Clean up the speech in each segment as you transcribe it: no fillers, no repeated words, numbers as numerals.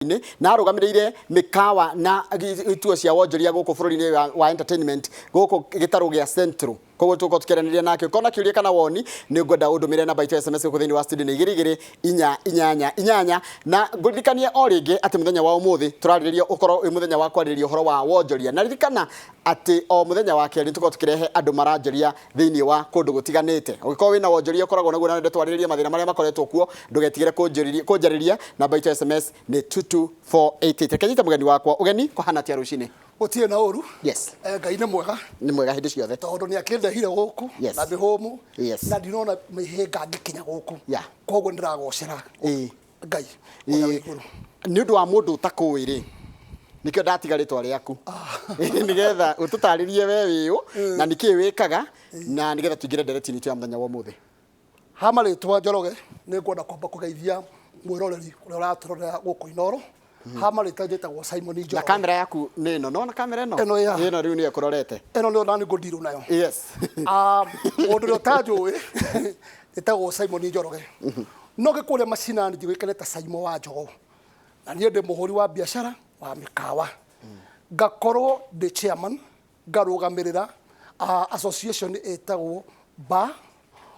Sydney na arugamirire Mĩkawa na ituo cia wonjoria guku bururi-ini wa entertainment guku gitaru gia Central koguo tuko tukiranĩria nake kona kiuria kana woni ni ngwenda undumire namba itu SMS ku thiini wa studio ni 2288 na ngurikanie o ringi ati muthenya wa umuthi turarĩrĩria ukorwo muthenya wa kwarĩrĩria uhoro wa wonjoria na ririkana ati o muthenya wa keri tuko tukirehe andu maranjoria thiini wa kundu gutiganite ugikorwo wina wonjoria ukoragwo naguo na ndetwarĩrĩria mathina maria makoretwo kuo ndugetigire kunjariria namba itu SMS ni 22488 kenyita mugeni wakwa ugeni kohana tia rucini Otie na oru. Yes. Ngai nĩ mwega. Nĩ mwega hindi ciothe. Tondũ nĩ akĩndehire gũkũ na mĩhũmũ. Na ndinona mĩhĩnga ngĩkinya gũkũ. Koguo ndiragocera. Ngai. Nĩ ũndũ wa mũndũ ũtakũĩ-rĩ nikio ndatiga rĩtwa rĩaku. Nigetha ũtũtarĩrie we wĩũ na nĩkĩ wĩkaga na nigetha tũingĩre ndereti-inĩ ya mũthenya wa ũmũthĩ. Hama rĩtwa Njoroge nĩ ngwenda kwamba kũgeithia mwĩroreri ũrĩa ũratũrorera gũkũ Inooro. Hama rĩtajĩtagwo Simon Njoroge. Na kamera yaku nĩ ĩno, no na kamera ĩno? Ĩno rĩu nĩyo ĩkũrorete. Ĩno nĩyo nani ngũndirwo nayo. Yes. Mũndũ ũrĩa ũtanjũĩ ĩtagwo Simon Njoroge. No gĩkũrĩa macinani njũĩkaine ta Simon wa Njogo. Na niĩ ndĩ mũhũri wa biacara wa Mĩkawa. Ngakorwo ndĩ chairman ngarũgamĩrĩra association ĩtagwo Bar,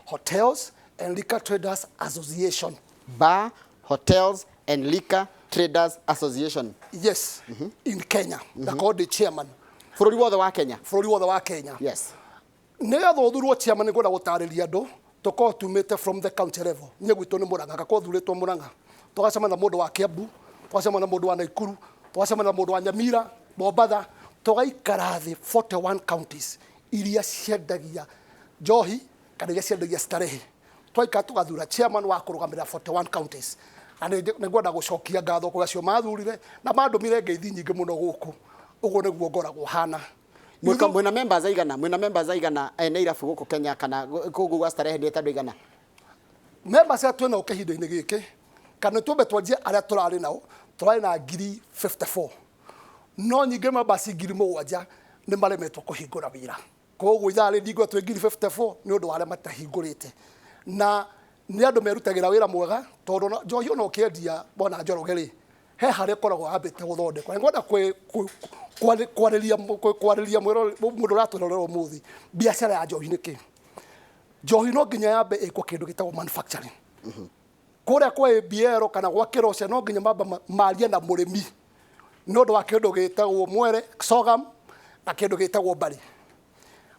Hotels and Liquor Traders Association. Bar, Hotels and Liquor Traders Association. Yes, in Kenya. Ngakorwo ndĩ chairman. Bũrũri wothe wa Kenya. Bũrũri wothe wa Kenya. Yes. Nĩgetha ũthurwo chairman nĩ ngwenda gũtarĩria andũ tũkorwo tumĩte from the county level. Niĩ gwitũ nĩ Mũrang'a, ngakorwo thurĩtwo Mũrang'a. Tũgacemana na mũndũ wa Kiambu, tũgacemana na mũndũ wa Naikuru, tũgacemana na mũndũ wa Nyamira, Mombatha, tũgaikara thĩ 41 counties iria ciendagia njohi kana iria ciendagia starehe. Twaikara tũgathura chairman wa kũrũgamĩrĩra 41 counties. Nĩ ngwenda gũcokia ngatho kũrĩ acio mathurire na mandũmire ngeithi nyingĩ mũno gũkũ. Ũguo nĩguo ngoragwo hana. Mwĩna members aigana? Mwĩna members aigana ene Irabu gũkũ Kenya kana kũguo gwa starehe nĩ tandũ igana? Members atũ twĩna kĩhinda-inĩ gĩkĩ kana twambe twanjie arĩa tũrarĩ nao tũrarĩ na 54. No nyingĩ members 7,000 nĩ maremetwo kũhingũra wĩra. Koguo ithaa rĩngĩ twĩ 54 nĩ ũndũ wa arĩa matahingũrĩte. Na nĩ andũ merutagĩra wĩra mwega tondũ njohi ona ũkĩendia bona Njoroge-rĩ he harĩa ĩkoragwo yambĩte gũthondekwo. Ngwenda kwarĩria mũndũ ũratũrorera ũmũthĩ biacara ya njohi nĩkĩ. Njohi no nginya yambe ĩkwo kĩndũ gĩtagwo manufacturing. Kũrĩa kwa ABL kana gwa Kĩroce no nginya mamba marie na mũrĩmi nĩ ũndũ wa kĩndũ gĩtagwo mwere, sorghum na kĩndũ gĩtagwo mbari.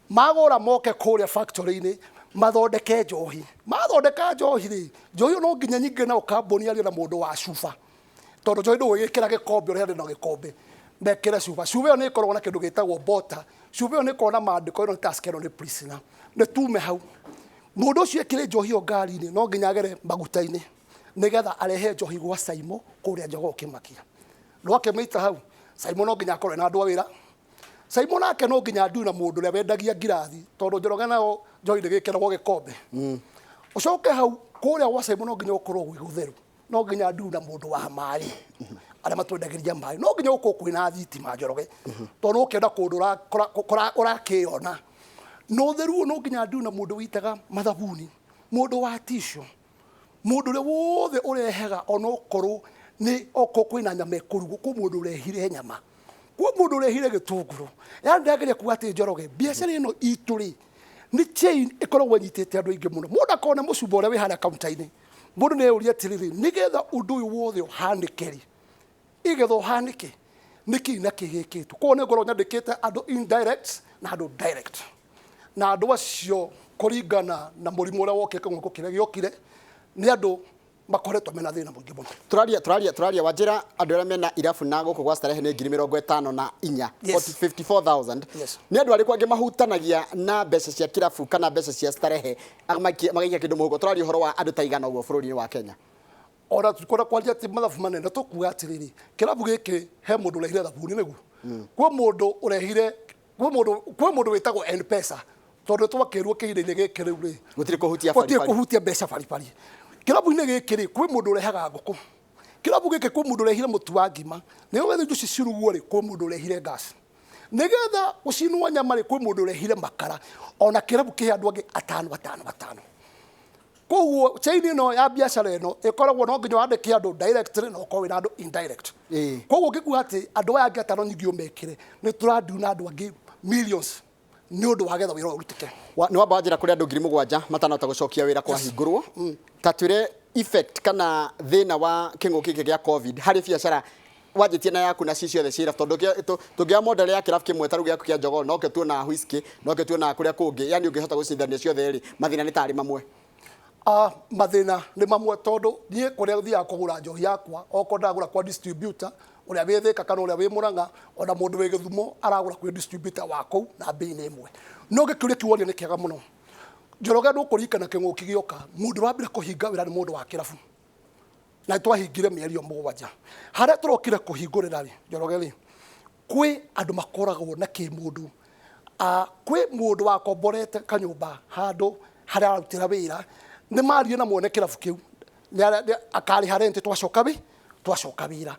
Magũra moke kũrĩa factory-inĩ mathondeke njohi. Mathondeka njohi-rĩ, njohi no nginya nyingĩ na kambuni aria na mũndũ wa cuba. Tondũ njohi ndũgĩkĩra gĩkombe ũrĩa na gĩkombe. Mekĩre cuba. Cuba ĩyo nĩ ĩkoragwo na kĩndũ gĩtagwo bota. Cuba ĩyo nĩ ĩkoragwo na maandĩko ĩno task ĩno nĩ prisoner. Nĩ tume hau. Mũndũ ũcio ekĩre njohi ĩyo ngari-inĩ no nginya agere maguta-inĩ nĩgetha arehe njohi gwa Simon kũrĩa Njogoo Kĩmakia. No akĩmĩita hau Simon no nginya akorwo na andũ a wĩra. Simon nake no nginya ndu na mũndũ ũrĩa wendagia ngirathi tondũ Njoroge nayo njohi ndĩgĩkĩragwo gĩkombe. Ũcoke hau kũrĩa gwa Simon no nginya ũkorwo gwĩ gũtheru. No nginya ndu na mũndũ wa maĩ arĩa matwendagĩria maĩ. No nginya ũkorwo kwĩna thitima Njoroge tondũ ũkĩenda kũndũ ũrakĩona. No ũtheru no nginya ndu na mũndũ wĩitaga mathabuni, mũndũ wa tissue, mũndũ ũrĩa wothe ũrehaga ona ũkorwo nĩ oko kwĩna nyama ĩkũrugwo kwĩ mũndũ ũrehire nyama. Kwĩ mũndũ ũrehire gĩtũngũrũ. Yaani ndagĩria kuga atĩ Njoroge biacara ĩno itũ-rĩ nĩ chain ĩkoragwo ĩnyitĩte andũ aingĩ mũno. Mũndũ akona mũcumba ũrĩa wĩ harĩa kaunta-inĩ. Mũndũ nĩ eyũria atĩrĩrĩ nĩgetha ũndũ ũyũ wothe ũhanĩke-rĩ, igetha ũhanĩke nĩkĩ na kĩ gĩkĩtwo. Koguo nĩ ngoragwo nyandĩkĩte andũ indirect na andũ direct. Na andũ acio kũringana na mũrimũ ũrĩa wokĩte gũkũ kĩrĩa gĩokire nĩ andũ makoretwo mena thĩna mũingĩ mũno. Tũraria Wanjĩra andũ arĩa mena Irabu na gũkũ gwa starehe nĩ 54,000 54,000. Nĩ andũ arĩkũ angĩ mahutanagia na mbeca cia kĩrabu kana mbeca cia starehe magaikia kĩndũ mũhuko. Tũraria ũhoro wa andũ ta igana ũguo bũrũri-inĩ wa Kenya. Ona tũkora kwanjia atĩ mathabu manene tũkuga atĩrĩrĩ kĩrabu gĩkĩ he mũndũ ũrehire thabuni nĩguo. Kwĩ mũndũ ũrehire kwĩ mũndũ wĩtagwo M-Pesa tondũ twakĩrwo kĩhinda-inĩ gĩkĩ rĩu-rĩ gũtirĩ kũhutia mbeca baribari. Kĩrabu-inĩ gĩkĩ-rĩ kwĩ mũndũ ũrehaga ngũkũ. Kĩrabu gĩkĩ kwĩ mũndũ ũrehire mũtu wa ngima. Nĩguo wethe indo cirugwo-rĩ kwĩ mũndũ ũrehire gas. Nĩgetha gũcinwo nyama-rĩ kwĩ mũndũ ũrehire makara. Ona kĩrabu kĩhe andũ angĩ 5. koguo chain no ya biacara ino ikoragwo no nginya wandike andu directly no ko wina andu indirect koguo ngikuga ati andu aya ngatano nyingio mekire ni turandu na andu angi millions ni undu wa getha wira urutike ni wamba njira kuri andu 7,000 matanota gucokia wira kwa hingurwo tatwire effect kana thina wa king'uki giki gia covid hari biacara wajitie na yaku na cicio the cira tondu tungia model ya kirafu kimwe taru giaku kia jogoo no ke tuona whisky no ke tuona kuria kungi yani ungihota gucindania ciothe ri mathina ni tari mamwe mathina ni mamwe tondu nie kuria uthia kugura njohi yakwa oko ndagura kwa distributor uria withika kana uria wi Murang'a ona mundu wi Githumo aragura kwa distributor wako na bei ni imwe no gikiria kiworia ni kiaga muno Njoroge ndukurikana king'uki gioka mundu wambire kuhinga wira ni mundu wa kirafu na twahingire mieri 7 haria turokire kuhingurira ri Njoroge ri kwi andu makoragwo na kimundu kwi mundu wakomborete kanyumba handu haria arutira wira ni marie na mwone kirafu kiu akari harente twacoka wira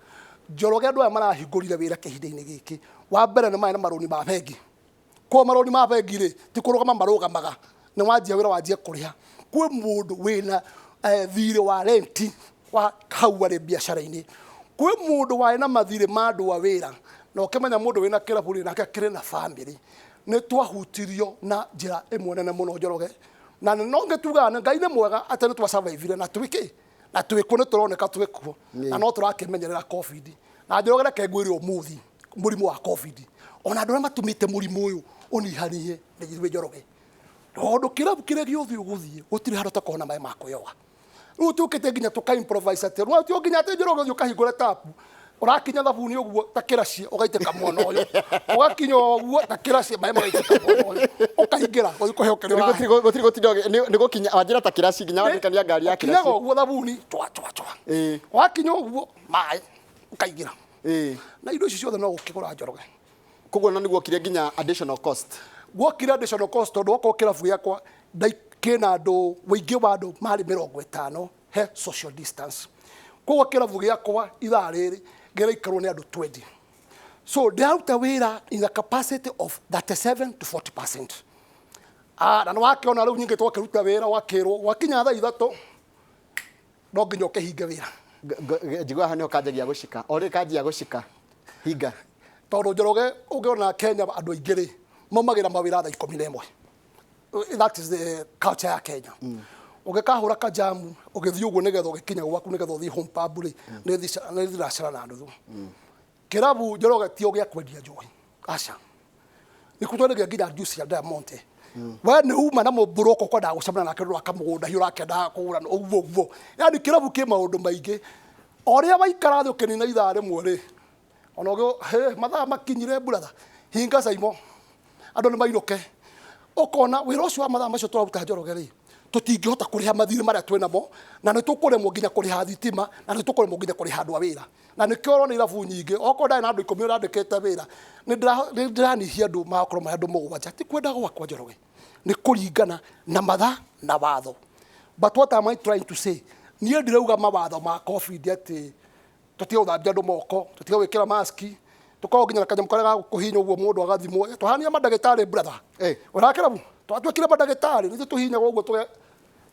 Njoroge andu aya marahingurire wira kihinda-ini giki wa mbere ni mai na maroni ma bengi ko maroni ma bengi ri ti kurugama marugamaga ni wajia wira wajia kuriha kwi mundu wina thire wa renti wa hau ari biacara-ini kwi mundu wa na mathire mandu wa wira no kemenya mundu wina kirafu ri nake kire na family ni twahutirio na njira imwe nene muno Njoroge na no ngetuga na Ngai ni mwega ati ni twa survive na twiki na twiku ni turoneka twikuo na no turakimenyerera covid na Njoroge reke ngwire umuthi murimu wa covid ona andu matumite murimu uyu unihanihe ni ithuĩ Njoroge tondu kirabu kire giothe uguthie gutiri handu takona mai makuyoga riu tukite nginya tuka improvise ati riu tu nginya ati Njoroge ukahingura tapu urakinya thabuni uguo takiracie ugaiteka mwana uyu ugakinya uguo takiracie mai magaiteka mwana uyu ukahingira kuhokera gutiri gutindo ni gukinya wanjira takiracie nginya wandikania ngari ya kiracie kinya uguo thabuni twa ugakinya uguo mai ukahingira na indo icio ciothe no gukigura Njoroge koguo na niguo kire nginya additional cost gwokira additional cost tondu wako kirafu yakwa kina andu wingi wa andu mari 50 he social distance koguo kirafu giakwa ithaa riri gera ikarwo ni andu 20 so ndauta wira in a capacity of 37 to 40%. Na wakiona riu nyingi twakiruta wira wakirwo wakinya thaa 3 no nginya ukihinga wira njigua hani ukanjagia gucika ori kanjia gucika hinga tondu Njoroge ungiona Kenya andu aingiri momagira mawira thaa 11 that is the culture ya Kenya ugikahura kajamu ugithii uguo nigetha ugikinya gwaku nigetha uthii home pub ri ni thiracara na andu kirabu Njoroge ti ugia kwendia njohi aca ni kutwenderia nginya juice ya Diamond we ni uma na muburoko kwa ndagucamana nake rwaka mugunda hiyo rakenda kugura uguo yani kirabu ki maundu maingi oria waikara thi ukinina ithaa rimwe ri onogo mathaa makinyire brother hinga saimo andu ni mairuke ukona wira ucio wa mathaa macio turaruta Njoroge ri tutingihota kuriha mathire maria twinamo na ni tukuremwo nginya kuriha thitima na ni tukuremwo nginya kuriha andu a wira na ni kioro ni irabu nyingi oko ndai na andu 10 urandikite wira ni ndiranyihia andu makorwo mai andu 7 ti kwenda gwakwa Njoroge ni kuringana na mathaa na watho but what am I trying to say nie ndirauga mawatho ma covid ati tutio thambia andu moko tutio wikira maski tukorwo nginya kanyam karega kuhinya uguo mundu agathimwo tuhania madagitari brother urakirabu twatwekire madagitari ni tuhinya uguo tu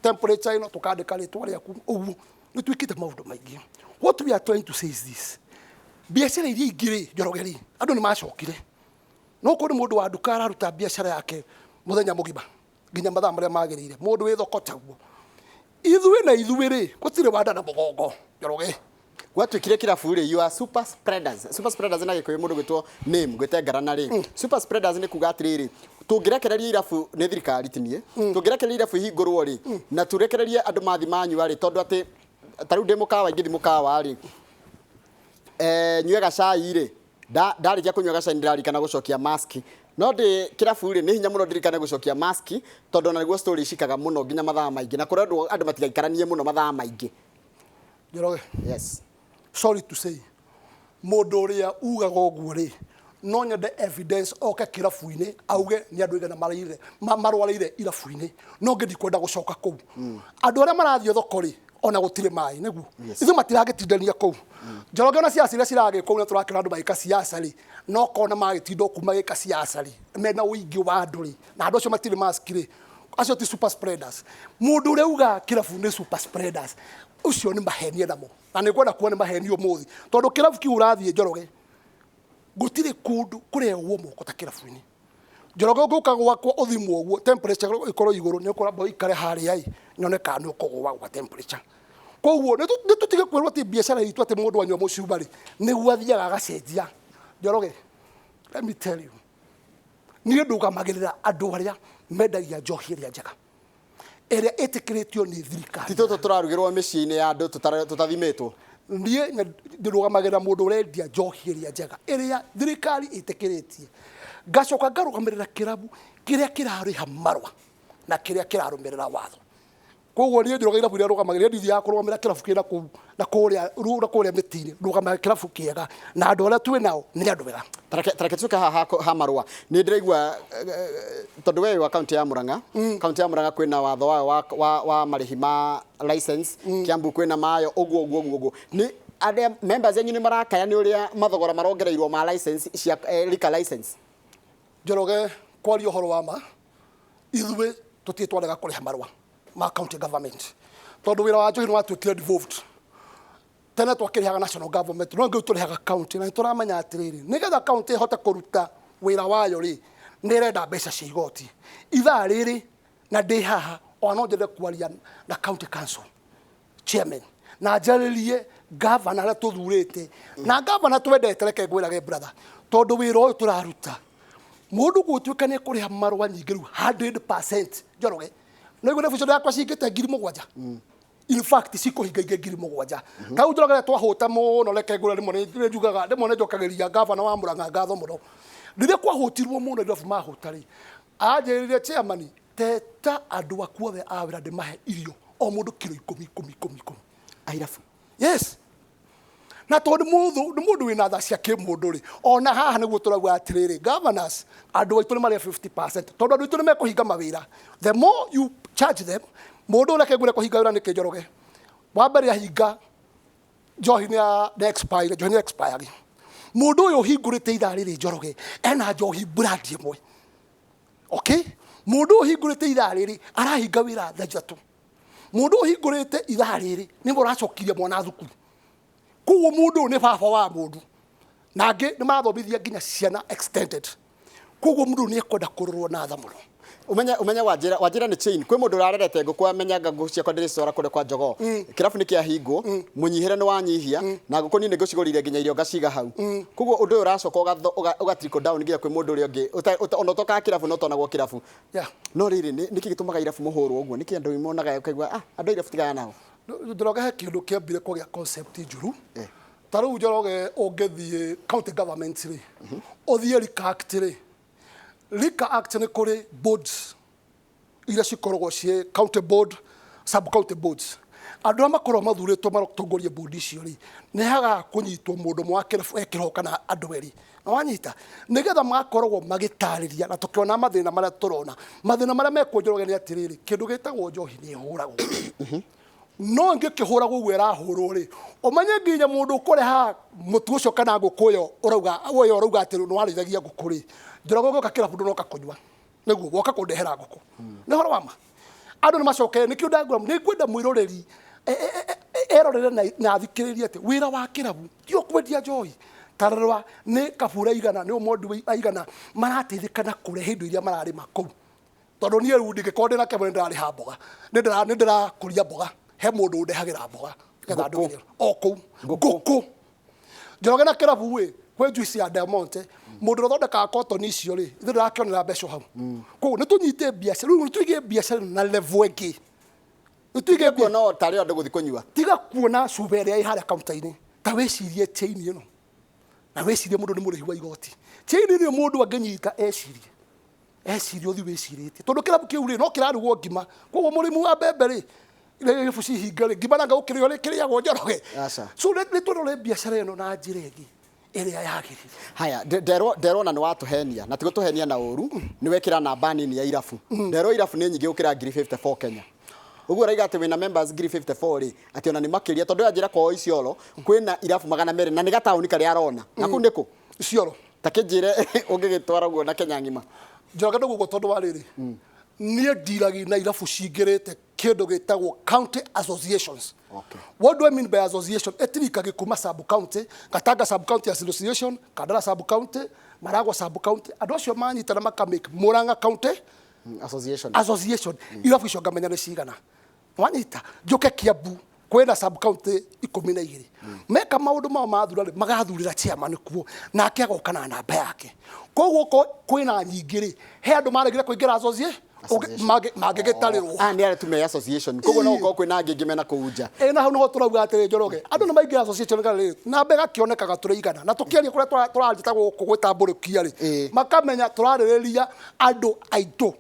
temperature ino tukandika ritwa riaku uguo ni twikite maundu maingi what we are trying to say is this biacara iria ingiri Njoroge ri andu ni macokire no kuri mundu wa nduka araruta biacara yake muthenya mugiba nginya mathaa maria magirire mundu wi thoko taguo ithuĩ ri gutire wanda na mugongo Njoroge gwatwikire kirabu ri you are super spreaders na gikuyu mundu gwitwo name gwitengara ri super spreaders ni kuga atiriri tungirekereria irabu ni thirikari tinie tungirekereria irabu ihingurwo ri na turekererie andu mathi manyu ri tondu ati taru ndi Mũkawa ingi thi Mũkawa ri nyuega cai ri ndarikia kunyuega cai ndirarikana gucokia mask no ndi kirabu ri ni hinya muno ndirikane gucokia mask tondu na niguo story cikaga muno nginya mathaa maingi na kuri andu matigaikaranie muno mathaa maingi Njoroge yes sorry to say mundu uria ugaga uguo ri no nyende evidence oka kirabu-ini auge ni andu igana marwarire irabu-ini no ngendi kwenda gucoka kuu andu aria marathio thoko ri ona gutire mai niguo ithu matiragitindania kuu Njoroge ona ciaca iria cirage kuu na turakira andu magika ciaca ri no kona magitindo kuma gika ciaca ri mena uingi wa andu ri na andu acio matire mask ri acio ti super spreaders mundu reuga kirabu ni super spreaders ucio ni mahenie namo na ni kwenda kuona mahenie umuthi tondu kirabu ki urathie Njoroge gutire kundu kurehwo moko ta kirabu-ini Njoroge nguka gwakwa uthimwo uguo temperature ikorwo iguru ni ukora boy ikare haria ai nyoneka ni ukugwa gwa temperature koguo ni tutige kwirwo ti biashara itu ati mundu anywa mucubari ni gwathiaga agacenjia Njoroge let me tell you ni ndugamagirira andu aria mendagia njohi iria njega iria itikiritio ni thirikari tito turarugirwo micii-ini ya andu tutathimitwo nie ndugamagirira mundu urendia njohi iria njega iria thirikari itikiritie ngacoka ngarugamirira kirabu kiria kirariha marwa na kiria kirarumirira watho koguo nie Njoroge irabu iria rugamagirira ndithi ya kurugamira kirabu kina ku na kuria mitini rugamagirira kirabu kiega na andu aria twi nao ni andu wega tareke tuke ha marwa ni ndiraigua tondu we wa county ya Murang'a county ya Murang'a kwina watho wa marihi ma license Kiambu kwina mayo uguo ni ade members yenyu ni marakaya ni uria mathogora marongereirwo ma license cia liquor license Njoroge kwaria horo wa ma ithuĩ tutitwaraga kuriha marwa ma county government tondu wira wa njohi ni watuikire devolved tene twakirihaga national government no ngiu turihaga county na turamenya atiriri nigetha county hote kuruta wira wayo ri nirenda mbeca cia igoti ithaa riri na ndi haha ono njende kwaria na county council chairman na njaririe governor aria tuthurite na governor twendete reke ngwirage brother tondu wira uyu turaruta mundu gutuika ni kuriha marwa nyingi riu 100% Njoroge no igure fuco yakwa cingite 7,000 in fact sikuhinga inge 7,000 kau Njoroge twahuta muno reke ngure rimwe ni njugaga rimwe ni njokageria governor wa Murang'a ngatho muno rire kwahutirwo muno irabu mahutari anjirire chairman teta andu akuothe a wira ndimahe irio o mundu kilo 10 airabu yes na tondu mundu wina tha cia kimundu ri ona haha niguo turagwa atiriri governors andu aitu ni mari 50% tondu andu aitu ni mekuhinga mawira the more you charge them mundu reke ngure kuhinga wira ni Njoroge wa mbere ahinga njohi ni expire njohi ni expire mundu uyu hingurite ithaa riri Njoroge ena njohi brand imwe okay mundu hingurite ithaa riri arahinga wira thaa ithatu mundu hingurite ithaa riri ni muracokiria mwana thukuru kuo mundu ni baba wa mundu nangi ni mathomithia nginya ciana extended kuo mundu ni ekwenda kurorwo na tha muno umenya wajira ni chain kwi mundu rarerete nguku amenyaga nguku ciakwa ndirisora kure kwa Njogoo kirabu ni kiahingwo munyihire ni wanyihia na nguku ni ngucigurire nginya irio ngaciga hau kuguo undu uyu uracoka uga trickle down nginya kwi mundu uri ungi ona toka kirabu no tonagwo kirabu no riri niki gitumaga irabu muhurwo uguo niki andu imonaga ukaigua andu irabu tigaya nao Njoroge he kindu kiambire kugia concept njuru taru Njoroge ungithie county government ri uthie Liquor Act ri Liquor Act ni kuri boards ira cikoragwo cie county board sub county boards andu aria makorwo mathuritwo marotongoria board icio ri ni haga kunyitwo mundu mwakira ekiro kana andu eri na wanyita nigetha makoragwo magitariria na tukiona mathina maria turona mathina maria mekwo Njoroge ni atiriri kindu gitagwo njohi ni huragwo no ngikihuragwo gwera hurwo ri umanye nginya mundu ukureha mutu ucio kana ngukuyo urauga ati no warithagia ngukuri Njoroge ngoka kirabu ndoka kunywa niguo woka kundehera nguku ni horo wama andu ni macokere ni kiu ndagura ni kwenda mwiroreri erorere na thikiririe ati wira wa kirabu tio kwendia njohi tararwa ni kabura igana ni umondu igana marateithikana kurehe indo iria mararima kuu tondu ni eru ndingikorwo ndina kebone ndirari ha mboga ni ndira kuria mboga he mundu ndehagira mboga getha andu o kuu nguku Njoroge na kirabu we kwe juice ya Diamond mundu rothondeka cotton icio ri ithu ndirakionera mbeca hau kuu ni tunyite biashara ni tuige biashara na level ingi ni tuige kuona tari andu guthi kunyua tiga kuona cubere ai haria kaunta-ini ta wecirie chain ino na wecirie mundu ni murihi wa igoti chain ni mundu angenyita ecirie uthi weciritie tondu kirabu kiu ri no kirarugwo ngima koguo murimu wa mbembe ri ile fuci hinga ri ngima nanga ukirio ri kiriagwo Njoroge so ni turore biashara ino na njira ingi iria yagirire haya ndero na ni watuhenia na tigo tuhenia na uru ni wekira namba nini ya irabu ndero irabu ni nyingi ukira 54 Kenya uguo raiga ati wina members 54 ri ati ona ni makiria tondu ajira kwa Isiolo kwina irabu 200 na ni gatauni kari arona na ku ndiku Isiolo takijire ungigitwara guo na Kenya ngima Njoroge ndugu tondu wa riri niĩ ndiragi na irabu cingĩrĩte kĩndũ gĩtagwo county associations. Okay. What do I mean by association? Etirikage kuma sub county, Gatanga sub county association, Kandara sub county, Maragwa sub county. Andũ acio manyitana makamake Murang'a county association. Irabu icio ngamenya nĩ cigana. Wanyita njoke Kiambu kwĩna sub county 12. Meka maũndũ mao mathura magathurĩra chairman kuo nake agoka na namba yake. Koguo kwĩna nyingĩ he andũ maregire kũingĩra association magĩgĩtarĩrwo nĩ arĩa tume association koguo no gũkorwo kwĩna angĩ mena kũunja na hau nĩho tũrauga atĩrĩ Njoroge andũ nĩ maingĩra association kana namba ĩgakĩonekaga tũrĩigana na tũkĩaria kũrĩa tũranjĩta gũkũ gwĩtambũrũkia rĩ makamenya tũrarĩrĩria andũ aitũ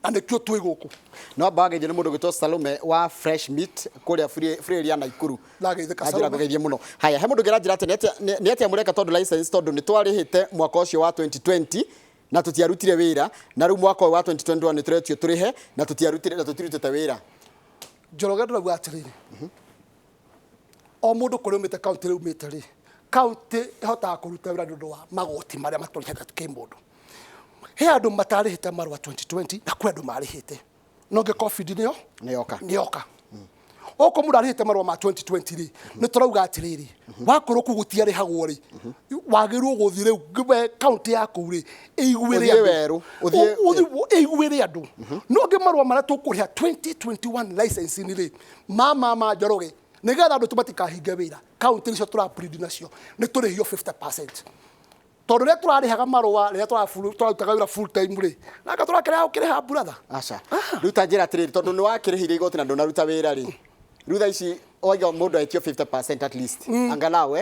na nĩkĩo twĩ gũkũ no bagage nĩ mũndũ gĩtwo Salome wa Fresh Meat kũrĩa free ya Naikuru ndageithĩka mũno haya he mũndũ gĩranjĩra atĩ nĩ atĩa mũreka tondũ license tondũ nĩ twarĩhĩte mwaka ũcio wa 2020 na tutiarutire wĩra na rĩu mwaka wa 2021 nĩ tũretio tũrĩhe na tũtirutĩte wĩra Njoroge ndĩrauga atĩrĩrĩ o mũndũ kũrĩa umĩte county rĩu umĩte rĩ county ĩhotaga kũruta wĩra nĩ ũndũ wa magoti marĩa matũrĩhaga kĩmũndũ he andũ matarĩhĩte marũa 2020 na kwĩ andũ marĩhĩte no ngĩ covid nĩyoka oko mũrarĩhĩte marũa ma 2020 rĩ nĩ tũrauga atĩrĩrĩ wakorwo kũ gũtiarĩhagwo rĩ wagĩrĩrwo gũthiĩ rĩu county yaku rĩ ĩiguĩre andũ no ngĩ marũa marĩa tũkũrĩha 2021 license rĩ ma Njoroge nĩgetha andũ tũmatikahinge wĩra county nĩcio tũraplead nacio nĩ tũrĩhio 50%. Tondũ rĩrĩa tũrarĩhaga marũa rĩrĩa tũrarutaga wĩra full time rĩ naka tũrakĩrĩha ũkĩrĩha brother aca rĩu ta njĩra atĩrĩrĩ tondũ nĩ wakĩrĩhire igoti na ndũnaruta wĩra rĩ rĩu thaa ici oiga mũndũ aitio 50% at least angalau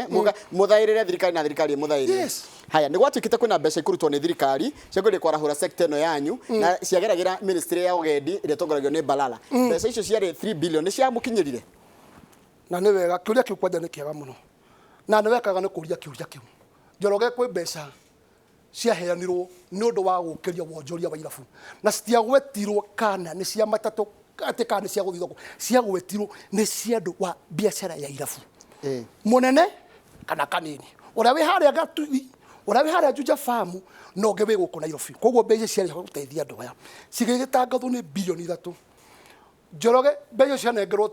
mũthaĩrĩre thirikari na thirikari mũthaĩrĩre haya nĩ gwatuĩkĩte kwĩna mbeca ikurutwo nĩ thirikari ciagũrĩre kwarahũra sector ĩno yanyu na ciageragĩra ministry ya ũgendi ĩrĩa tongoragio nĩ Balala mbeca icio ciarĩ 3 billion nĩ ciamũkinyĩrire na nĩ wega kĩũria kĩu kwanja nĩ kĩega mũno na nĩ wekaga nĩ kũria kĩũria kĩu Njoroge kwĩ mbeca ciaheanirwo nĩ ũndũ wa gũkĩria wonjoria wa irabu na citiagwetirwo kana nĩ cia matatũ atĩ kana cia gũthithũkwo ciagwetirwo nĩ cia andũ wa biacara ya irabu mũnene kana kanini ũrĩa wĩ harĩa Gatuthi ũrĩa wĩ harĩa Juja Farm no ngĩ wĩ gũkũ Nairobi koguo mbeca ciarĩ gũteithia andũ aya cigĩgĩtangathwo nĩ bilioni 3 Njoroge mbeca cianengerwo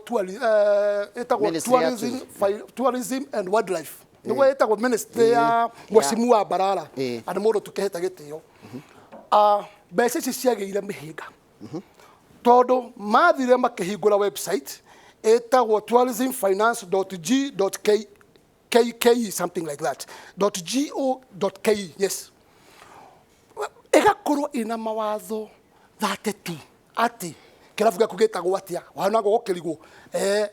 tourism and wildlife nĩguo ĩtagwo ministry ya Mwecimu wa Balala andũ mũndũ tũkĩhete gĩtĩo mbeca ici ciagĩire mĩhĩnga tondũ mathire makĩhingũra website ĩtagwo tourismfinance.g.ke something like that .go.ke yes ĩgakorwo ĩna mawatho 32 atĩ kĩrabu gĩaku gĩtagwo atĩa wana gũkĩrigwo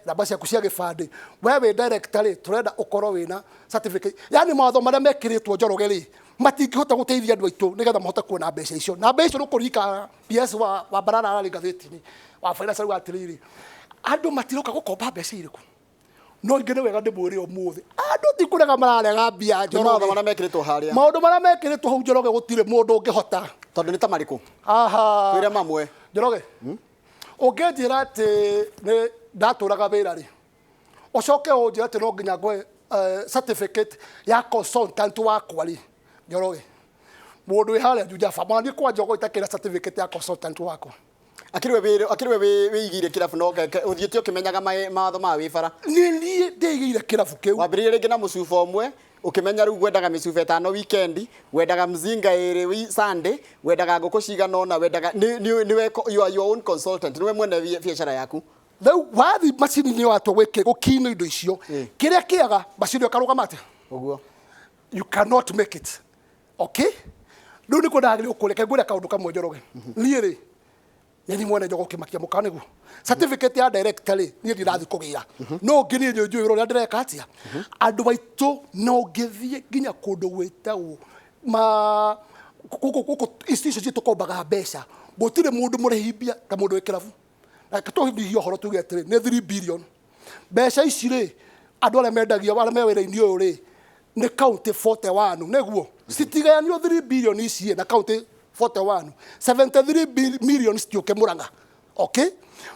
namba ciaku cia gĩbandĩ we wĩ director rĩ tũrenda ũkorwo wĩna certificate yani mawatho marĩa mekĩrĩtwo Njoroge rĩ matingĩhota gũteithia andũ aitũ nĩgetha mahote kuona mbeca icio na mbeca icio nĩkũrika PS wa Balala arĩ ngathĩti-inĩ wa finance rĩu atĩrĩrĩ andũ matiroka gũkomba mbeca irĩkũ no ingĩ nĩ wega ndĩmwĩre ũmũthĩ andũ tikũrega mararega mbia Njoroge maũndũ marĩa mekĩrĩtwo harĩa maũndũ marĩa mekĩrĩtwo hau Njoroge gũtirĩ mũndũ ũngĩhota tondũ nĩ ta marĩkũ twĩre mamwe Njoroge ũngĩnjĩra atĩ nĩ ndatũraga wĩra rĩ ũcoke ũnjĩra atĩ no nginya ngoe certificate ya consultant wakwa rĩ Njoroge mũndũ wĩ harĩa Juja Farm niĩ kwanja ũgũita kĩra certificate ya consultant wakwa akĩrwe wĩigire kĩrabu no ũthiĩte ũkĩmenyaga mawatho ma wĩbara niĩ ndĩigĩire kĩrabu kĩu wambĩrĩire rĩngĩ na mũcuba ũmwe ukimenya rĩu gwendaga mĩcuba 5 weekend wendaga mzinga ĩrĩ Sunday wendaga ngũkũ cigana ona wendaga niwe your own consultant niwe mwene biacara yaku rĩu wathi macini-inĩ watwo gũkinya indo icio kĩrĩa kĩaga macini ũkarũgama atĩa ũguo you cannot make it okay rĩu nĩ kwendagĩrĩrio kũreka ngwĩra kaũndũ kamwe Njoroge niĩ rĩ nĩ mwene Njogo kĩmakia mũka nĩguo certificate ya director rĩ niĩ ndĩrathiĩ kũgĩra no ngĩ niĩ njũĩ wĩra ũrĩa ndĩreka atĩa andũ aitũ no ngĩthiĩ nginya kũndũ gwĩtagwo gũkũ institution citũ tũkombaga mbeca gũtirĩ mũndũ mũrĩhimbia ta mũndũ wĩ kĩrabu na tũhimbia ũhoro tuge atĩrĩ nĩ 3 billion mbeca ici rĩ andũ arĩa mendagia arĩa me wĩra-inĩ ũyũ rĩ nĩ county 41 nĩguo citigayanio 3 billion ici na county 41 73 million citiũke Murang'a okay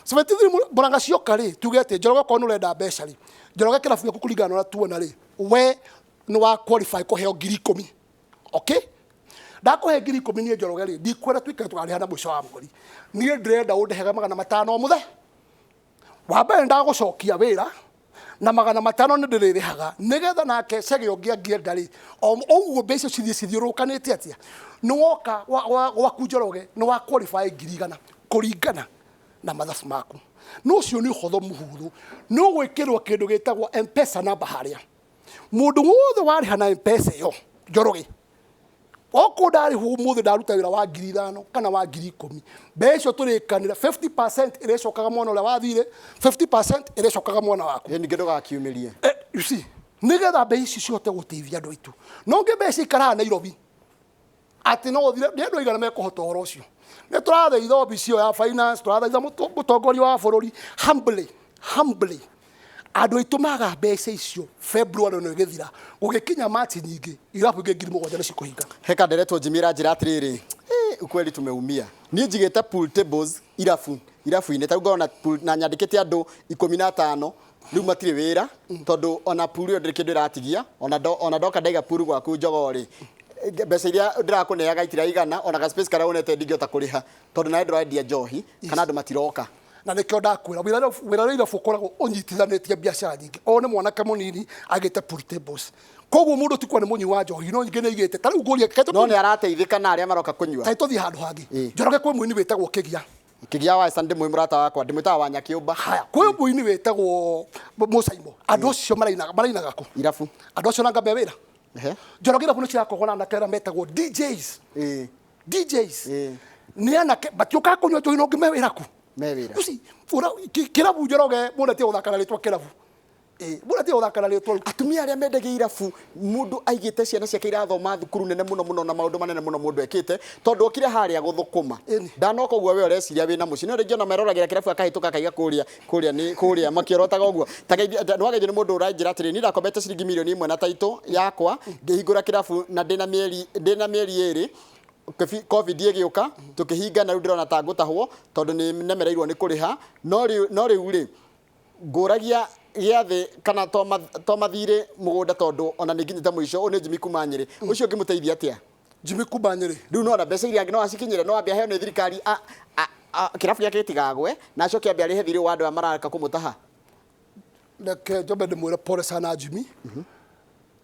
73 Murang'a cioka rĩ tuge atĩ Njoroge korwo nĩ ũrenda mbeca rĩ Njoroge kĩrabu gĩaku kũringana na tuona rĩ we nĩ wa qualify kũheo 10,000 okay ndakuhe ngiri 10 nie Njoroge ri ndikwenda twikare tukarihana mwisho wa mweri nie ndirenda undehega 500 muthe wa mbere ndagucokia wira na 500 ni ndiririhaga nigetha nake cege ongia ngienda ri oguo mbeca cithiurukanite atia ni woka wa Njoroge ni wa qualify ngiri 100 kuringana na mathabu maku no cio ni hotho muhuthu no gwikirwa kindu gitagwo M-Pesa namba haria mundu wothe wariha na M-Pesa yo Njoroge oko ndari hu muthe ndaruta wira wa ngiri 5 kana wa ngiri 10 mbeca turikanira 50% irecokaga mwana ule wathire 50% irecokaga mwana waku ni ngindo gakiumirie you see nigetha mbeca ici ciote gutithia andu aitu no nge mbeca ikara Nairobi ati no thire ni andu igana mekuhota horo ucio ni turathaitha obicio ya finance turathaitha mutongoria wa bururi humbly andu aitu maga mbeca icio February no igithira gugikinya March nyingi Irabu ingi ngiri 7 ni cikuhinga heka nderetwo njimira njira atiriri ukweli tumeumia ni njigete pool tables Irabu-ini ta ngona na nyandikite andu 15 riu matire wira tondu ona pool yo ndiri kindu iratigia ona ndoka ndaiga pool gwaku Njogori mbeca iria ndirakuneaga itira igana ona ga space kara unete ndingĩota kuriha tondu nawe ndĩrendia njohi kana andu matiroka na nikio ndakwira wira Irabu ukoragwo unyitithanitie biacara nyingi one mwanake munini agite pool tables koguo mundu tikwa ni munyi wa njohi no nyingi ni igite ta riu nguria keto no ni arateithika na aria maroka kunyua tai tuthi handu hangi Njoroge kwe muini wetagwo Kigia wa Sunday mwe murata wakwa ndimwitaga wa Nyakiumba haya kwe muini wetagwo Musaimo andu acio marainaga ku Irabu andu acio nanga bewira Njoroge Irabu ni cirakogona na kera metagwo DJs ni anake batiuka kunyua njohi no ngimewira ku mewira uci fura Kirabu Njoroge mundu tie uthakana ritwa Kirabu mundu tie uthakana ritwa atumia aria mendagia Irabu mundu aigite ciana ciake irathoma thukuru nene muno na maundu manene muno mundu ekite tondu okire haria guthukuma ndanoka uguo we ureciria wina muci no ringi ona meroragira Kirabu akahituka kaiga kuria makiorotaga uguo nwageithio ni mundu uranjira atiri ni ndakombete ciringi milioni 1 na taito yakwa ngihingura Kirabu na ndina mieri 2 COVID igiuka tukihinga na riu ndirona ta ngutahwo tondu ni nemereirwo ni kuriha no riu ri nguragia giathi kana to mathire mugunda tondu ona ni nginyite muico une Jimmy Kumanyiri ucio ngimuteithia atia Jimmy Kumanyiri riu no na mbeca iria no acikinyire no ambia heo ni thirikari Kirabu yake itigagwe na acoke ambia rihe thiri wa andu amaraka kumutaha ndeke jobe de mwira pole sana Jimmy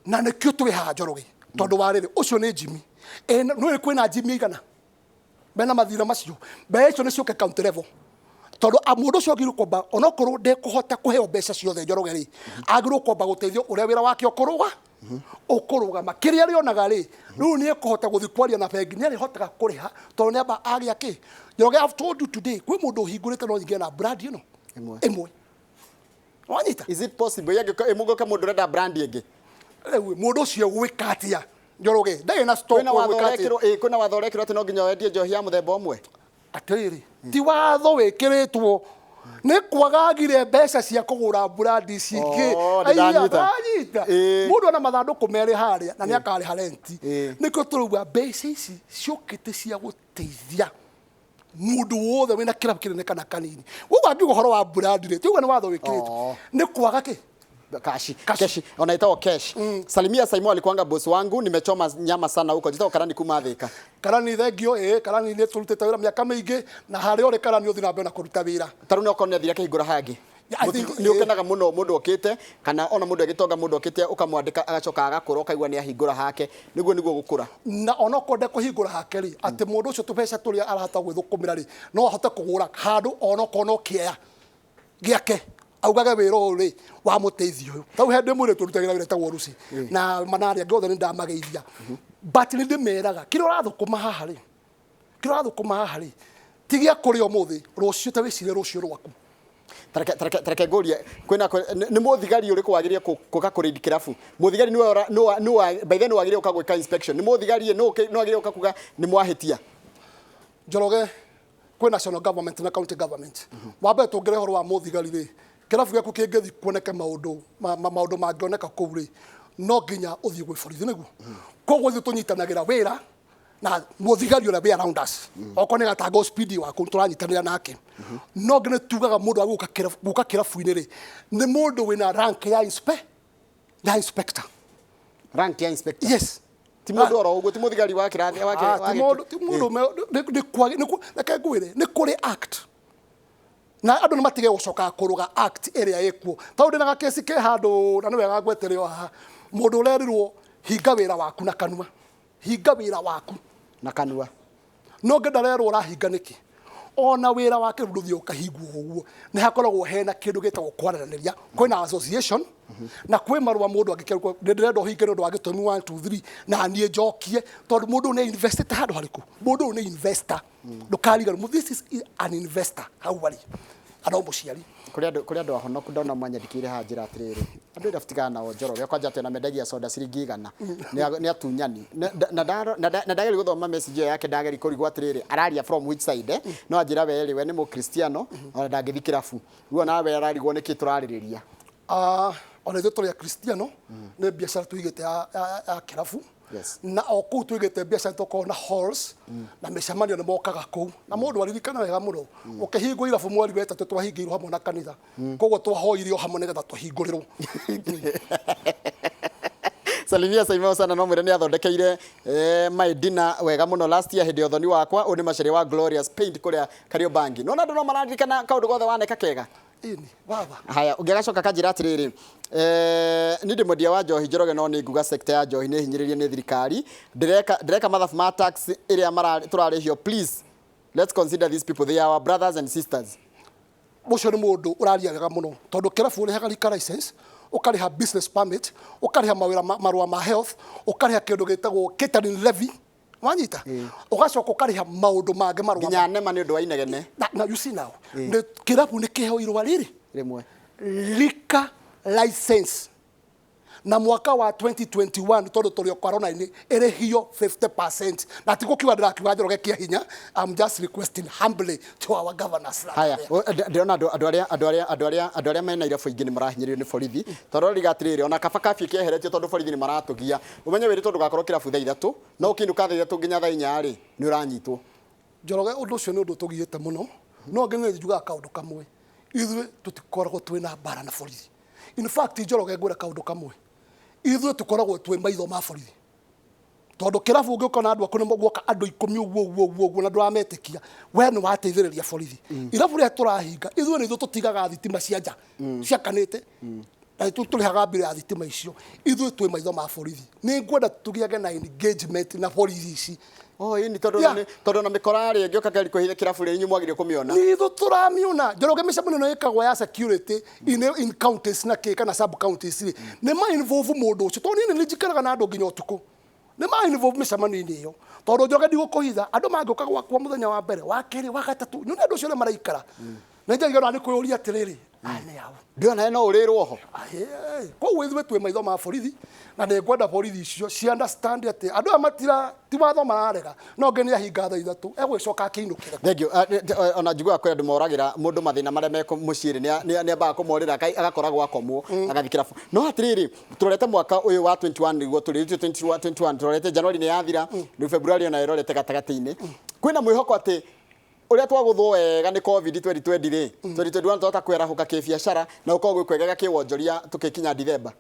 na nikio twi ha Njoroge tondu wa riri ucio ni Jimmy no kwina Jimmy igana bena mathira macio mbeca ni cioke county level tondu amundu ucio agiru kwamba onokorwo ndekuhota kuheo mbeca ciothe Njoroge ri agiru kwamba guteithio uria wira wake ukuruga makiria rionaga ri riu ni ekuhota guthi kwaria na bengi ni arihotaga kuriha tondu niamba agia ki Njoroge I have told you today kwi mundu uhingurite no nyingi na brand imwe wanyita is it possible yage imugoka mundu renda brand ingi riu mundu ucio gwika atia Njoroge ndai na stock kwina wathorekirwo ati no nginya wendie njohi ya muthemba umwe atiri ti watho wikiritwo ni kwagagire mbeca cia kugura brandi cingi ndanyita mundu ana mathanduku meri haria na ni akariha renti nikio turuga mbeca ici ciukite cia guteithia mundu wothe wina Kirabu kinene kana kanini uga ngiuga horo wa brandi ri tuga ni watho wikiritwo ni kwaga ki cash unaitwa cash Salimia Saimo alikuanga boss wangu nimechoma nyama sana huko jitao Karani kumathika Karani thengio Karani ni turutite wira miaka mingi na hari ore Karani uthi na mbere na kuruta wira taru ni okone thira kihingura hangi ni ukenaga muno mundu okite kana ona mundu agitonga mundu okite ukamwandika agacoka agakura ukaigua ni ahingura hake niguo gukura na onokonde kuhingura hake ri ati mundu ucio tubeca turia arahota gwithukumira ri no ahote kugura handu onokono kiea giake augaga wira uri wa muteithio uyu tau hende mwire turutagira wira tagwo ruci na manaria ngothe ni ndamageithia but ni ndimeraga kira urathukuma haha ri tigia kuri omuthi rucio ta wicire rucio rwaku tareke ngoria kwina ni muthigari uri kwagiria kuka kuri Kirabu muthigari no by then wagiria ukagwika inspection ni muthigari no agiria ukakuga ni mwahitia Njoroge kwina national government na county government wambe tungire horo wa muthigari ri Kirabu gyaku kingethi kuoneka maundu mangioneka kuu ri no nginya uthie gwi borithi niguo koguo thi tunyitanagira wira na muthigari ura be around us okone gatango speed waku turanyitanira nake no nginya tugaga mundu aguka Kirabu-ini ri ni mundu wina rank ya inspector rank ya inspector yes ti mundu oro uguo ti muthigari wa kirathi wa ti mundu ni kwage nĩ kũrĩ act na andũ nĩ matige gũcoka kũrũga act ĩrĩa ĩkuo tondũ ndĩna gakesi ke handũ na nĩ wega ngwetereyo haha mũndũ ũrerirwo hinga wĩra waku na kanua hinga wĩra waku na kanua no ngendarerwo ũrahinga nĩkĩ ona wĩra wake ndũthiĩ ũkahingwo ũguo nĩ hakoragwo hena kĩndũ gĩtagwo kwaranĩria kwĩna association na kwĩ marũa mũndũ angĩkerwo ndĩrenda ũhinge nĩ ũndũ wa gĩtũmi 1 2 3 na niĩ njokie tondũ mũndũ nĩ investor handũ harĩkũ mũndũ nĩ investor ndũkariganĩrwo this is an investor hau bari andũ mũciari kũrĩ andũ ahonoku ndona mwanyandĩkĩire ha njĩra atĩrĩrĩ andũ ĩrĩa butigana na onjoro kwanja atĩ na mendagia soda ciringi 100 nĩ atunyani na ndageri gũthoma message yake ndageri kũrigwo atĩrĩrĩ araria from which side no anjĩra we we nĩ mũkristiano ona ndangĩthi kĩrabu ruo nawe ararigwo nĩkĩ tũrarĩrĩria ona ithuĩ tũrĩ akristiano nĩ biacara tũigĩte ya kĩrabu na o kũu tũigĩte biacara tũkorwo na halls na mĩcemanio nĩ mokaga kũu na mũndũ aririkana wega mũno ũkĩhingwo irabu mweri wa ĩtatũ twahingĩirwo hamwe na kanitha koguo twahoirio hamwe nĩgetha twahingũrĩrwo Salimia Saimao sana no mwĩre nĩ athondekeire my dinner wega mũno last year hĩndĩ ũthoni wakwa ũnĩ macere wa Glorious Paint kũrĩa Kariobangi no andũ no mararirikana kaũndũ gothe waneka kega ini baba haya ũngĩgacoka kanjĩra atĩrĩrĩ nĩ ndĩ mwendia wa njohi Njoroge no nĩ nguga sector ya njohi nĩ hinyĩrĩrie nĩ thirikari ndĩreka mathabu ma tax ĩrĩa tũrarĩhio please let's consider these people they are our brothers and sisters mũcio nĩ mũndũ ũraria wega mũno tondũ kĩrabu ũrĩhaga liquor license ũkarĩha business permit ũkarĩha marũa ma health ũkarĩha kĩndũ gĩtagwo catering levy wanyita ugacoka ũkarĩha maũndũ mangĩ marũa nginya nema nĩ ũndũ wa inegene na you see now kĩrabu nĩ kĩheo irũa rĩrĩ rĩmwe liquor license na mwaka wa 2021 tondũ tũrĩ corona-inĩ ĩrĩhio 50% na ti gũkiuga ndĩrakiuga Njoroge kĩa hinya I'm just requesting humbly to our governors haya ndĩrona andũ arĩa mena irabu ingĩ nĩ marahinyĩrĩrio nĩ borithi tondũ rigatĩrĩrĩ ona kaba kabi kĩeheretio tondũ borithi nĩ maratũgia ũmenye wĩrĩ tondũ gakorwo kĩrabu thaa 3 no ũkĩinũka thaa 3 nginya thaa 4 rĩ nĩ ũranyitwo Njoroge ũndũ ũcio nĩ ũndũ tũgiĩte mũno no ngenye njugaga kaũndũ kamwe ithuĩ tũtikoragwo twĩna mbara na borithi in fact Njoroge ngwĩra kaũndũ kamwe ithuĩ tũkoragwo twĩ maitho ma borithi tondũ kĩrabu ũngĩũka na andũ akũ nĩ guoka andũ 10 ũguo na ndũrametĩkia we nĩ wateithĩrĩria borithi irabu rĩa tũrahinga ithuĩ nĩ ithuĩ tũtigaga thitima cia nja ciakanĩte na tũrĩhaga mbere ya thitima icio ithuĩ twĩ maitho ma borithi nĩ ngwenda tũgĩage na engagement na borithi ici ini tondũ na mĩkorarĩ ngĩoka kari kũhitha kĩrabu rĩrĩ inyuĩ mwagĩrĩire kũmĩona nĩ ithuĩ tũramĩona Njoroge mĩcemanio ĩno ĩkagwo ya security in counties na kana sub counties rĩ nĩ ma involve mũndũ ũcio tondũ niĩ nĩ njikaraga na andũ nginya ũtukũ nĩ ma involve mĩcemanio-inĩ ĩyo tondũ Njoroge ndigũkũhitha andũ mangĩũka gwakwa mũthenya wa mbere wa kerĩ wa gatatũ nyone andũ ũcio ũrĩa maraikara na njagĩrĩirwo nĩ kwĩyũria atĩrĩrĩ nĩ ao ndĩona no ũrĩrwo ho koguo ithuĩ twĩ maitho ma borithi na nĩ ngwenda borithi icio ci understand atĩ andũ aya matira ti watho mararega no ngĩ nĩ ahinga thaa 3 egwĩcoka akĩinũkĩre thank you ona njiguaga kwĩ andũ moragĩra mũndũ mathĩna marĩa meko mũciĩ nĩ ambaga kũmorĩra agakora gwakomwo agathi kĩrabu no atĩrĩrĩ tũrorete mwaka ũyũ wa 21 nĩguo tũrĩtio 21 tũrorete January nĩ yathira rĩu February ona ĩrorete gatagatĩ-inĩ kwĩna mwĩhoko atĩ ũrĩa twagũthwo wega nĩ covid 2020 rĩ 2021 twata kwĩrahũka kĩbiacara na ũkorwo gwĩkwegega kĩwonjoria tũkĩkinya December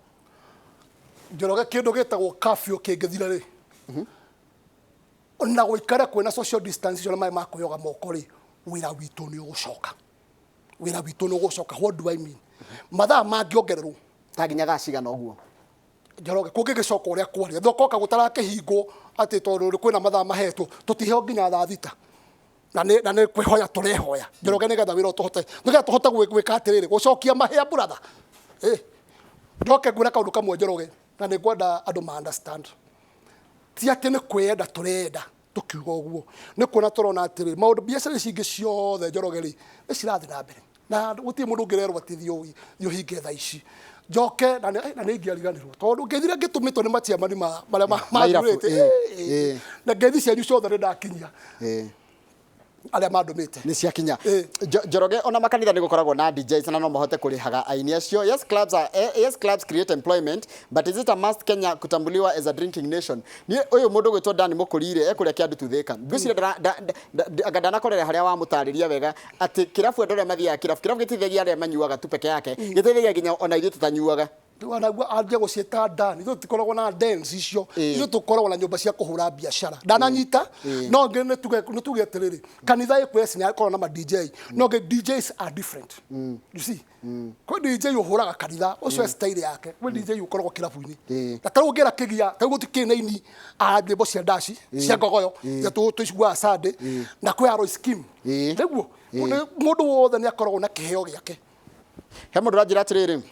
Njoroge kĩndũ gĩtagwo curfew kĩngĩthira rĩ na gũikara kwĩna social distance icio na maĩ ma kwĩyoga moko rĩ wĩra witũ nĩ ũgũcoka what do I mean mathaa mangĩongererwo ta nginya thaa cigana ũguo Njoroge kũngĩgĩcoka ũrĩa kwaria thokoka gũtarakĩhingwo atĩ tondũ kwĩna mathaa mahetwo tũtiheo nginya thaa 6 na nĩ kwĩhoya tũrehoya Njoroge nĩgetha wĩra tũhote gwĩka atĩrĩrĩ gũcokia mahĩa brother njoke ngwĩra kaũndũ kamwe Njoroge na nĩ ngwenda andũ ma understand ti atĩ nĩ kwenda tũrenda tũkiuga ũguo nĩ kuona tũrona atĩrĩrĩ maũndũ biacara cingĩ ciothe Njoroge rĩ nĩ cirathiĩ na mbere na gũtirĩ mũndũ ũngĩrerwo atĩ thiĩ hinge thaa ici njoke na nĩ ingĩariganĩrwo tondũ ngĩthire ngĩtũmĩtwo nĩ maciamani marĩa mathurĩte na ngeithi cianyu ciothe nĩ ndakinyia arĩa mandũmĩte nĩ ciakinya Njoroge ona makanitha nĩ gũkoragwo na DJs na no mahote kũrĩhaga aini acio yes clubs create employment but is it a must Kenya kutambuliwa as a drinking nation ni ũyũ mũndũ gwĩtwo Dani Mũkũrire ekũrĩa kĩandu tuthĩka ngwĩciria ndanakorera harĩa wa mũtarĩria wega atĩ kĩrabu andũ arĩa mathiaga kĩrabu gĩteithagia arĩa manyuaga tu peke yake gĩteithagia nginya ona ithuĩ tutanyuaga Wanagua anjia gucieta ndani ithu tikoragwo na dance icio ithu tukoragwo na nyumba cia kuhura biashara ndananyita no ngi ni tuge atiriri kanitha ikwesi ni akorwo na ma DJ no ngi DJs are different you see kwa DJ uhuraga kanitha ucio style yake kwa DJ ukoragwo kirabu-ini na taru ngira kigia taru gutikineini nyimbo cia ndaci cia ngogoyo ya tuicigua Sunday na kwa aro scheme niguo mundu wothe ni akoragwo na kiheo giake he mundu ranjira atiriri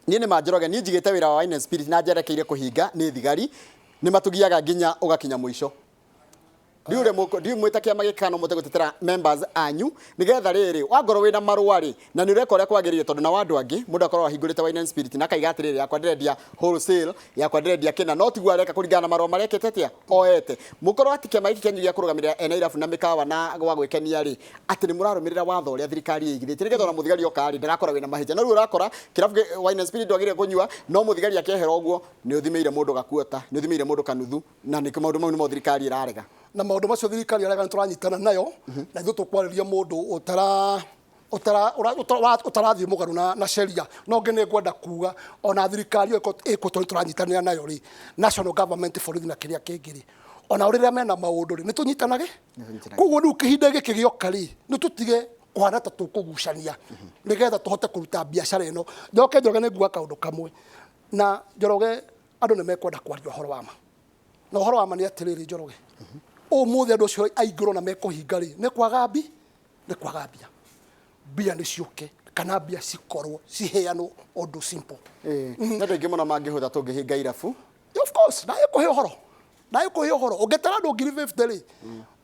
ni manjoroge ni njigite wira wa Wine Spirit na njerekeire kuhinga ni thigari ni matugiaga nginya ugakinya mwisho ndiure muko ndi mwita kia magikano mote gutetera members anyu nigetha riri wangoro wina marwari na ni urekore kwagiririe tondu na wandu angi mundu akorwo ahingurite Wine Spirit na kaiga atiriri yakwa ndirendia wholesale yakwa ndirendia kina no tigwa areka kuringana na marwa marekete tia oete mukorwo atikia maiki kenyu ya kurugamirira ena Irabu na Mĩkawa na gwa gwikenia ri ati ni murarumirira watho uria thirikari igithite nigetha na muthigari okari ndarakora wina mahija no ru urakora kirabu Wine Spirit ndwagire kunyua no muthigari akehera uguo ni uthimeire mundu gakuota ni uthimeire mundu kanuthu na ni maundu mau ni mo thirikari irarega na maundu macio thirikari arega turanyitana nayo na ithu tukwariria mundu utarathie mugaru na sheria no ngene ngwenda kuga ona thirikari iko turanyitanira nayo ri national government for na kiria kingiri ona uriria mena maundu ri ni tunyitanage koguo ni ukihinda giki gioka ri ni tutige kwana ta tukugucania nigetha tuhote kuruta biashara ino njoke Njoroge ni ngua kaundu kamwe na Njoroge andu ni mekwenda kwaria uhoro wa ma na uhoro wa ma ni atiriri Njoroge umuthi andu cio aingiro na mekuhinga ri ni kwagambia bia ni ciuke kana bia cikorwo ciheanwo undu simple na ndingi muna mangihutha tungihinga Irabu of course na ikuhe uhoro ungetara andu 50 ri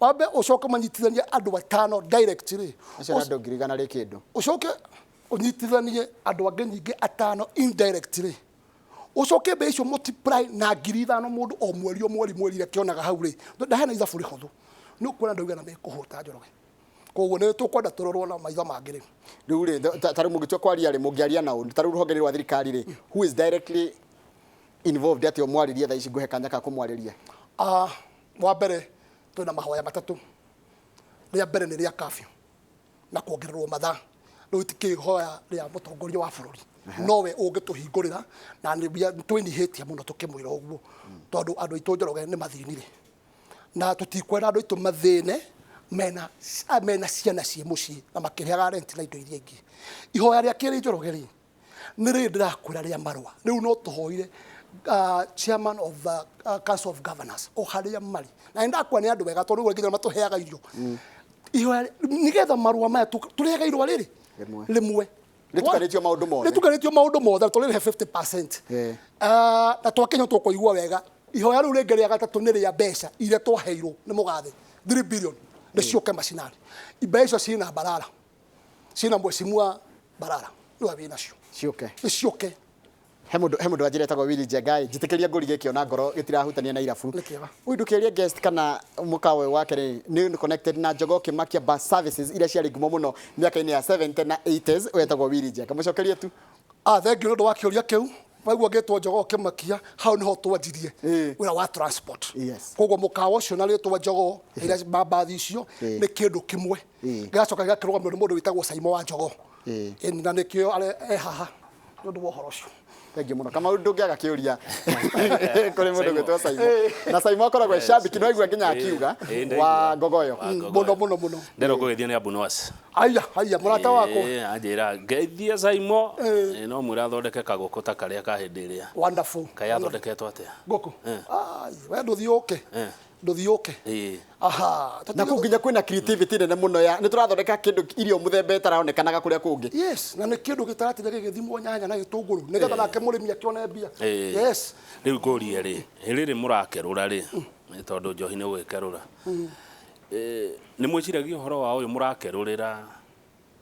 wambe ucoke manyitithanie andu 5 direct ri acio andu 100 ri kindu ucoke unyitithanie andu angi nyingi 5 indirect ri ucoke be icio multiply na 5,000 mundu o mweri ire kionaga hau ri ndahena ithabu ri huthu ni ukuna ndauga na mekuhuta Njoroge koguo ni tukwenda turorwo na maitho mangi ri riu ri taru mugitwa kwaria ri mungiaria na undu taru ruhonge rwa thirikari ri who is directly involved ati omwaririe tha ici nguhe kanya ka kumwariria wa mbere twina mahoya matatu ria mbere ni ria kafyu na kuongererwo mathaa riu tikihoya ria mutongoria wa bururi nowe ungituhingurira na ni twinihitia muno tukimwira uguo tondu andu aitu Njoroge ni mathinire na tutikwenda andu aitu mathine mena ciana cie mucii na makiriaga rent na indo iria ingi ihoya ria kiri Njoroge ri ni ri ndirakwira ria marwa riu no tuhoire chairman of the council of governors o haria mari na ndakwa ni andu wega tondu riu nginya matuheaga irio ihoya nigetha marwa maya tureaga irwa riri rimwe ritukanitio maundu mothe turihe 50% na twakenya tukuigua wega ihoya riu ringi ria gatatu ni ria mbeca iria twaheirwo ni mugathe 3 billion ni ciuke macinari ibe icio cina barara cina mheshimiwa barara riu abi nacio ciuke he mundu ajiretagwo Willy Njengai njitikiria nguri gikio na ngoro gitirahutania na Irabu uyu ndukiria guest kana mukawe wake ni connected na Njogo Kimakia bus services iria ciari ngumo muno miaka-ini ya 70 na 80s wetagwo Willy Njengai mucokerie tu thank you ndo wakiuria kiu waigua gitwo Njogo Kimakia hau niho twanjirie wira wa transport koguo mukawa ucio na ritwa Njogo iria babathi icio ni kindu kimwe gacoka gakirũgamio ni mundu witagwo Saimo wa Njogo na nikio haha ndu wa horo ucio thank you muno kama ndungiaga kiuria kuri mundu gwitwo Saimo na Saimo akoragwo shabiki no igua nginya akiuga wa ngogoyo muno ndero gwithio ni abunoas aya murata wako anjira ngeithia Saimo no mwira thondeke kaguku ta karia ka hindi iria wonderful kaya thondeketwo atia guku we nduthiuke na kunginya kwina creativity nene muno ya niturathondeka kindu irio muthemba itaraonekanaga kuria kungi yes na ni kindu gitaratire gigithimwo nyanya na gitunguru nigetha nake murimi akione mbia yes riu kuria ri riri murakerura ri tondu njohi ni gwikerura ni mwiciragia uhoro wa uyu murakerurira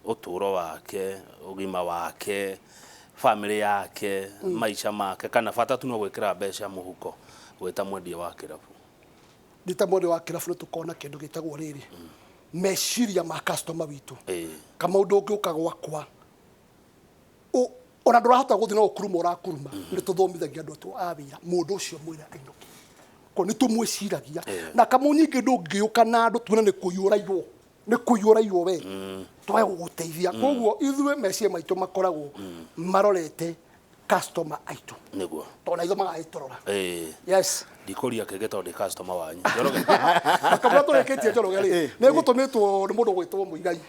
uturo wake ugima wake family yake maisha make kana bata tu no gwikira mbeca muhuko gwita mwendia wa kirabu ndita mwendia wa kirabu tukona kindu gitagwo riri meciria ma customer witu kama undu ungiuka gwakwa ona ndurahota guthi no kuruma urakuruma ni tuthomithagia andu atu a wira mundu ucio mwira ainuki ko ni tumwiciragia na kama nyingi ndungiuka na andu tuona ni kuyurairwo we twae guguteithia koguo ithwe meciria maitu makoragwo marorete customer aitu niguo tona itho magaitorora eh yes ndikuria kege tondu customer wanyu Njoroge akamwa tureketie Njoroge ri ni gutumitwo ni mundu gwitwo Muigai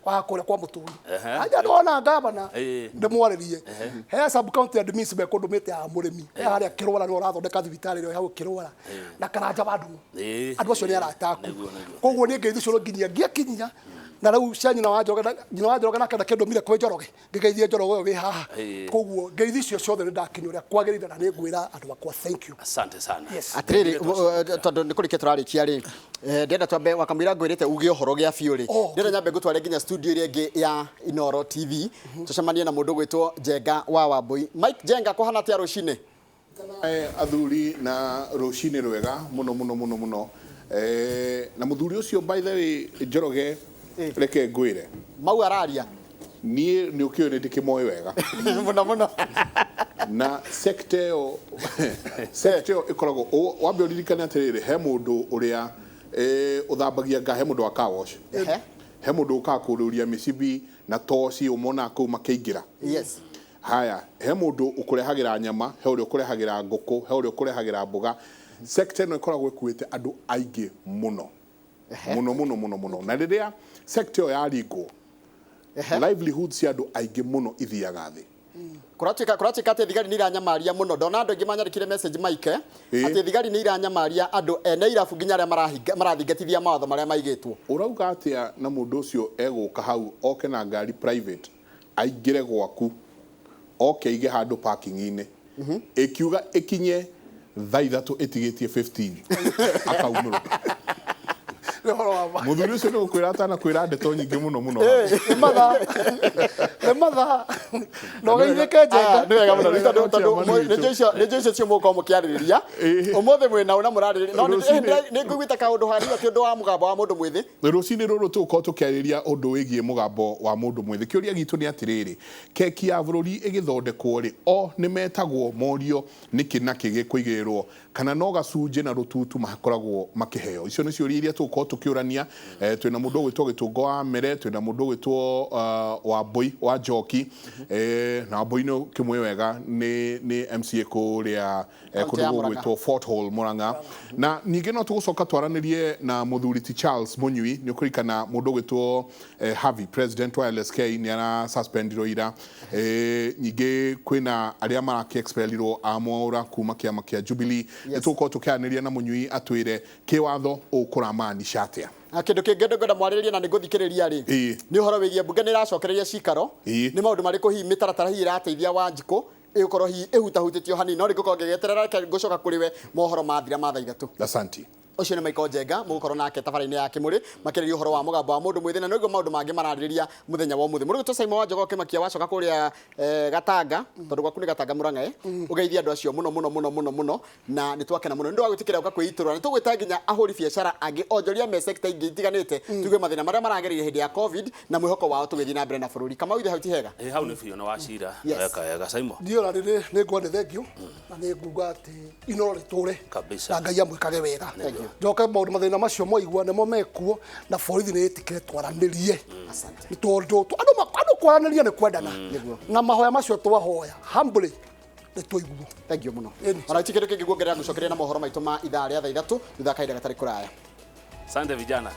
wa kuria kwa Muturi aja ndona ngabana ndimwaririe he sub county admins be kundumite ya murimi he haria kirwara ni urathondeka thibitari rio ya gukirwara na karanja bandu andu acio ni arataku koguo ni ngeithi curo nginya ngiakinyia na rau cianyina wa Njoroge na kana kendo mire kwe Njoroge ngigeithie Njoroge we haha koguo ngeithi cio ciothe ni ndakinya uria kwagirire na ni ngwira andu akwa thank you asante sana atiriri tondu ni kurike turarikia ri ndenda twambe wakamwira ngwirite uge uhoro gia biu ri ndenda nyambe gutware nginya studio iri ingi ya Inoro TV tucemanie na mundu gwitwo Jenga wa Wambui Mike Jenga kuhana atia rucini athuri na rucini rwega muno na muthuri ucio by the way Njoroge reke ngwire mau araria ni ukio ni ndikimoe wega muno na sector ikoragwo wambe uririkane atiriri he mundu uria uthambagia nga he mundu wa car wash he mundu ukakururia micibi na toci umona kuu makiingira yes haya he mundu ukurehagira nyama he uri ukurehagira nguku he uri ukurehagira mboga sector no ikoragwo ikuite andu aingi muno na riria sector ya ringo livelihoods ya andu aingi muno ithiaga thi kuratika ati thigari ni iranyamaria muno ndona andu aingi manyarikire message Mike ati thigari ni iranyamaria andu ene irabu nginya aria marathingatithia mawatho maria maigitwo urauga atia na mundu ucio eguka hau oke na ngari private aingire gwaku oke ige handu parking-ini ikiuga ikinye thaa 3 itigitie 15 akaumura muthuri ucio ni gukwira atana kwira ndeto nyingi muno matha no geithike Jenga ni wega muno nĩ icio cio mũko mũkĩarĩrĩria ũmũthĩ mwĩna ũna mũrarĩrĩria no nĩ ngũgwĩta kaũndũ harĩa ti ũndũ wa mũgambo wa mũndũ mwĩthĩ rũcinĩ rũrũ tũgũkorwo tũkĩarĩrĩria ũndũ wĩgiĩ mũgambo wa mũndũ mwĩthĩ kĩũria gitũ nĩ atĩrĩrĩ keki ya bũrũri ĩgĩthondekwo rĩ o nĩ metagwo morio nĩkĩ na kĩgĩ kũigĩrĩrwo kana no gacunjĩ na rũtutu makoragwo makĩheo icio nĩ ciũria iria tũgũkorwo tũkĩũrania twĩna mũndũ ũgwĩtwo Gĩtũngo wa Mere twĩna mũndũ ũgwĩtwo Wambui wa Njoki na Wambui nĩ kĩmwe wega nĩ MCA kũrĩa kũndũ gwĩtwo Fort Hall Murang'a na ningĩ no tũgũcoka twaranĩrie na mũthuri ti Charles Mũnyui nĩ ũkũrikana mũndũ ũgwĩtwo Harvey president wa LSK nĩ ara suspendirwo ira ningĩ kwĩna arĩa marakĩexpelirwo amwaura kuma kĩama kĩa Jubilee nĩ tũgũkorwo tũkĩaranĩria na Mũnyui atwĩre kĩwatho ũkũramaanisha atĩa kindu kingi ngwenda mwarĩrĩrie na nĩ ngũthikĩrĩria rĩ nĩ ũhoro wĩgiĩ mbunge nĩ iracokereria cikaro nĩ maũndũ marĩkũ hihi mĩtaratara hihi irateithia Wanjikũ ĩgũkorwo hihi ĩhutahutĩtio hanini no rĩngĩkorwo ngĩgĩeterera reke ngũcoka kũrĩ we mohoro mathira ma thaa 3 asante ucio nĩ Michael Jenga mũgũkorwo nake tabarĩinĩ ya Kĩmũrĩ makĩrĩria ũhoro wa mũgambo wa mũndũ mwĩthĩ na nĩguo maũndũ mangĩ mararĩrĩria mũthenya wa ũmũthĩ mũrũgũ Simon wa Njogo Kĩmakia wacoka kũrĩa Gatanga tondũ gwaku nĩ Gatanga Murang'a ũgeithia andũ acio mũno na nĩ twakena mũno nĩ ndwa gwĩtĩkĩra ũka kwĩitũrũra nĩ tũgwĩta nginya ahũri biacara angĩ onjoria me sector ingĩ itiganĩte tuge mathĩna marĩa maragereire hĩndĩ ya COVID na mwĩhoko wao tũgĩthiĩ na mbere na bũrũri kama ithe hau ti hega hau nĩ biũ na wacira wega Simon ndiora rĩrĩ nĩ ngwone thengio na nĩ nguga atĩ Inoro rĩtũre na Ngai amwĩkage wega njoke maũndũ mathĩna macio mwaigua nĩmo mekuo na borithi nĩ ĩtĩkĩre twaranĩrie nĩ tondũ andũ kwaranĩria nĩ kwendana na mahoya macio twahoya humbly nĩ twaiguo thank muno ona ti kĩndũ kĩngĩ guongerera gũcokeria na mohoro maitũ ma ithaa rĩa thaa 3 thutha kahinda gatarĩ kũraya asante vijana